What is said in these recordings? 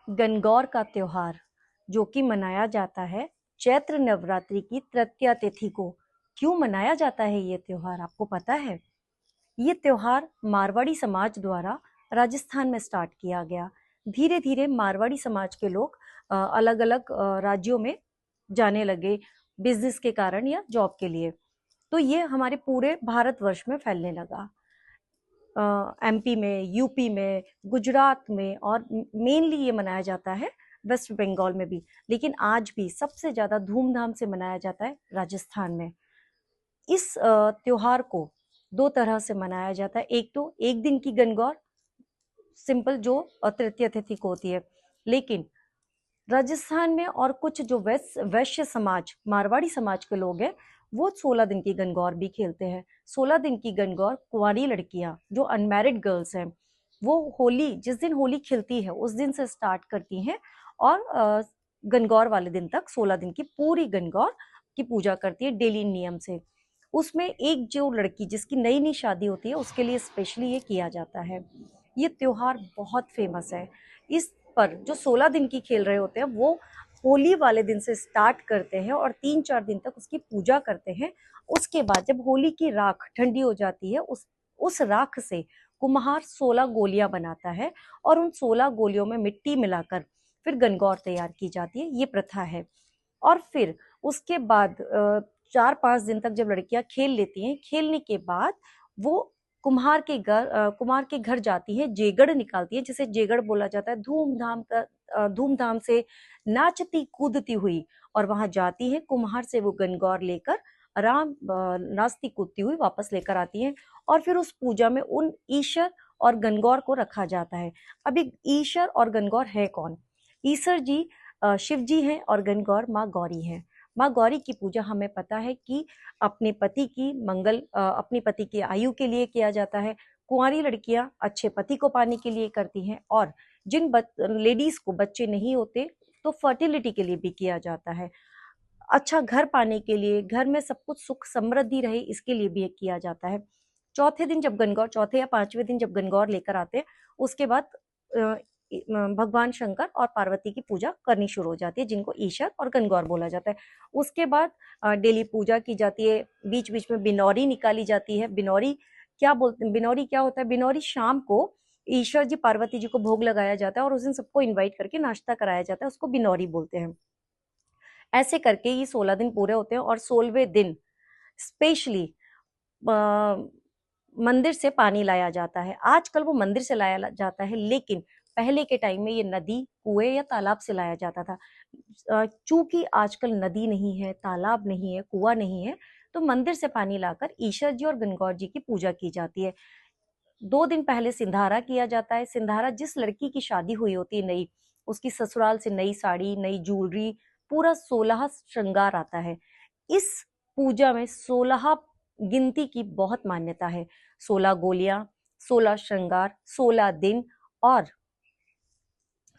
गणगौर का त्योहार जो कि मनाया जाता है चैत्र नवरात्रि की तृतीया तिथि को। क्यों मनाया जाता है ये त्योहार, आपको पता है? ये त्योहार मारवाड़ी समाज द्वारा राजस्थान में स्टार्ट किया गया। धीरे धीरे मारवाड़ी समाज के लोग अलग अलग राज्यों में जाने लगे, बिजनेस के कारण या जॉब के लिए। तो ये हमारे पूरे भारतवर्ष में फैलने लगा। एमपी में, यूपी में, गुजरात में, और मेनली ये मनाया जाता है वेस्ट बंगाल में भी, लेकिन आज भी सबसे ज्यादा धूमधाम से मनाया जाता है राजस्थान में। इस त्योहार को दो तरह से मनाया जाता है। एक तो एक दिन की गणगौर सिंपल जो तृतीय तिथि को होती है, लेकिन राजस्थान में और कुछ जो वैश्य समाज, मारवाड़ी समाज के लोग हैं, वो 16 दिन की गणगौर भी खेलते हैं। 16 दिन की गणगौर कुंवारी लड़कियां जो अनमैरिड गर्ल्स हैं, वो होली, जिस दिन होली खिलती है उस दिन से स्टार्ट करती हैं और गणगौर वाले दिन तक 16 दिन की पूरी गणगौर की पूजा करती है डेली नियम से। उसमें एक जो लड़की जिसकी नई नई शादी होती है उसके लिए स्पेशली ये किया जाता है। ये त्योहार बहुत फेमस है। इस पर जो 16 दिन की खेल रहे होते हैं वो होली वाले दिन से स्टार्ट करते हैं और 3-4 दिन तक उसकी पूजा करते हैं। उसके बाद जब होली की राख ठंडी हो जाती है, उस राख से कुम्हार 16 गोलियां बनाता है और उन 16 गोलियों में मिट्टी मिलाकर फिर गणगौर तैयार की जाती है। ये प्रथा है। और फिर उसके बाद 4-5 दिन तक जब लड़कियां खेल लेती हैं, खेलने के बाद वो कुम्हार के घर जाती हैं, जेगड़ निकालती हैं, जिसे जेगड़ बोला जाता है। धूमधाम से नाचती कूदती हुई और वहां जाती है, कुम्हार से वो गणगौर लेकर आराम नाचती कूदती हुई वापस लेकर आती हैं। और फिर उस पूजा में उन ईशर और गणगौर को रखा जाता है। अभी ईशर और गणगौर है कौन? ईशर जी शिव जी हैं और गणगौर माँ गौरी हैं। माँ गौरी की पूजा हमें पता है कि अपने पति की अपने पति की आयु के लिए किया जाता है। कुंवारी लड़कियां अच्छे पति को पाने के लिए करती हैं, और जिन लेडीज को बच्चे नहीं होते तो फर्टिलिटी के लिए भी किया जाता है। अच्छा घर पाने के लिए, घर में सब कुछ सुख समृद्धि रहे, इसके लिए भी किया जाता है। चौथे दिन जब गणगौर, चौथे या पांचवें दिन जब गणगौर लेकर आते हैं, उसके बाद भगवान शंकर और पार्वती की पूजा करनी शुरू हो जाती है, जिनको ईशर और गणगौर बोला जाता है। उसके बाद डेली पूजा की जाती है। बीच बीच में बिनौरी निकाली जाती है। बिनौरी क्या बोलते हैं? बिनौरी क्या होता है? बिनौरी शाम को ईश्वर जी पार्वती जी को भोग लगाया जाता है और उस दिन सबको इनवाइट करके नाश्ता कराया जाता है, उसको बिनौरी बोलते हैं। ऐसे करके ये 16 दिन पूरे होते हैं और 16वें दिन स्पेशली मंदिर से पानी लाया जाता है। आजकल वो मंदिर से लाया जाता है, लेकिन पहले के टाइम में ये नदी, कुएं या तालाब से लाया जाता था। चूंकि आजकल नदी नहीं है, तालाब नहीं है, कुआं नहीं है, तो मंदिर से पानी लाकर ईश्वर जी और गणगौर जी की पूजा की जाती है। 2 दिन पहले सिंधारा किया जाता है। सिंधारा जिस लड़की की शादी हुई होती है नई, उसकी ससुराल से नई साड़ी, नई ज्वेलरी, पूरा 16 श्रृंगार आता है। इस पूजा में 16 गिनती की बहुत मान्यता है। 16 गोलियां, 16 श्रृंगार, 16 दिन और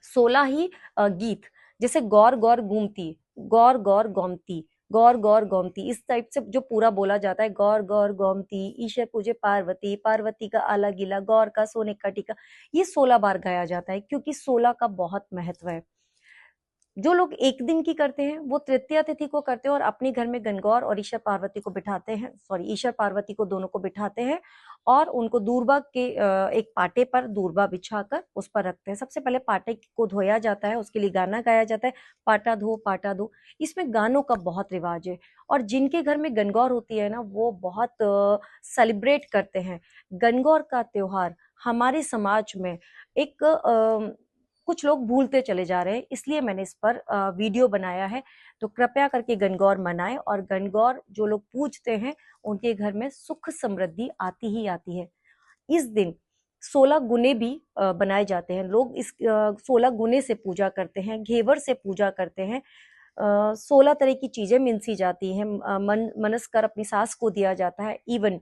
16 ही गीत, जैसे गौर गौर घूमती, गौर गौर गोमती, गौर गौर गोमती, इस टाइप से जो पूरा बोला जाता है। गौर गौर गोमती, ईश्वर पूजे पार्वती, पार्वती का आला गीला, गौर का सोने का टीका, ये 16 बार गाया जाता है, क्योंकि 16 का बहुत महत्व है। जो लोग एक दिन की करते हैं वो तृतीया तिथि को करते हैं और अपने घर में गणगौर और ईश्वर पार्वती को बिठाते हैं, ईश्वर पार्वती को दोनों को बिठाते हैं और उनको दूर्वा के एक पाटे पर दूर्वा बिछाकर उस पर रखते हैं। सबसे पहले पाटे को धोया जाता है, उसके लिए गाना गाया जाता है, पाटा धो पाटा धो। इसमें गानों का बहुत रिवाज है और जिनके घर में गणगौर होती है ना, वो बहुत सेलिब्रेट करते हैं। गणगौर का त्योहार हमारे समाज में एक कुछ लोग भूलते चले जा रहे हैं, इसलिए मैंने इस पर वीडियो बनाया है। तो कृपया करके गणगौर मनाएं, और गणगौर जो लोग पूजते हैं उनके घर में सुख समृद्धि आती ही आती है। इस दिन 16 गुने भी बनाए जाते हैं। लोग इस 16 गुने से पूजा करते हैं, घेवर से पूजा करते हैं। 16 तरह की चीजें मिनसी जाती हैं, मनस्कर अपनी सास को दिया जाता है। इवन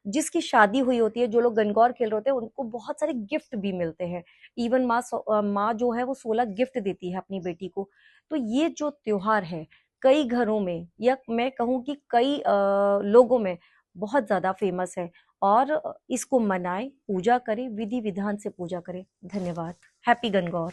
जिसकी शादी हुई होती है, जो लोग गणगौर खेल रहे होते हैं, उनको बहुत सारे गिफ्ट भी मिलते हैं। इवन माँ जो है वो 16 गिफ्ट देती है अपनी बेटी को। तो ये जो त्योहार है, कई घरों में या मैं कहूँ कि कई लोगों में बहुत ज्यादा फेमस है। और इसको मनाएं, पूजा करें, विधि विधान से पूजा करें। धन्यवाद। हैप्पी गणगौर।